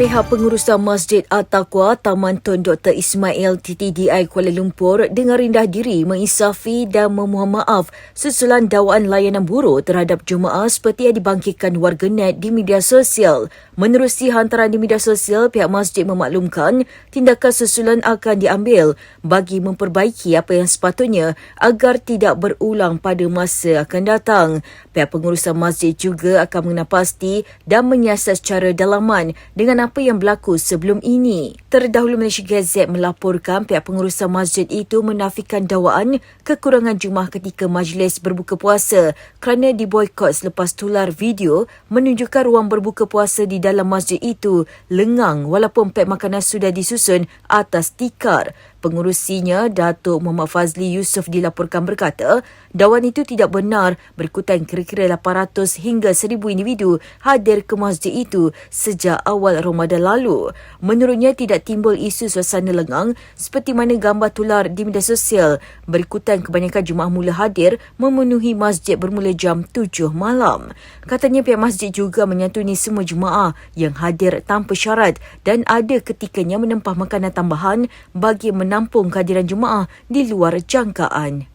Pihak pengurusan Masjid At-Taqwa Taman Tun Dr. Ismail TTDI Kuala Lumpur dengan rendah diri menginsafi dan memohon maaf susulan dakwaan layanan buruh terhadap jemaah seperti yang dibangkitkan warganet di media sosial. Menerusi hantaran di media sosial, pihak masjid memaklumkan tindakan susulan akan diambil bagi memperbaiki apa yang sepatutnya agar tidak berulang pada masa akan datang. Pihak pengurusan masjid juga akan mengenal pasti dan menyiasat secara dalaman dengan apa yang berlaku sebelum ini. Terdahulu Malaysia Gazette melaporkan pihak pengurusan masjid itu menafikan dakwaan kekurangan jemaah ketika majlis berbuka puasa kerana diboikot selepas tular video menunjukkan ruang berbuka puasa di dalam masjid itu lengang walaupun pek makanan sudah disusun atas tikar. Pengurusinya, Datuk Muhammad Fazli Yusof dilaporkan berkata, dakwaan itu tidak benar berikutan kira-kira 800 hingga 1,000 individu hadir ke masjid itu sejak awal Ramadan lalu. Menurutnya, tidak timbul isu suasana lengang seperti mana gambar tular di media sosial berikutan kebanyakan jemaah mula hadir memenuhi masjid bermula jam 7 malam. Katanya pihak masjid juga menyantuni semua jemaah yang hadir tanpa syarat dan ada ketikanya menempah makanan tambahan bagi menampung kehadiran jemaah di luar jangkaan.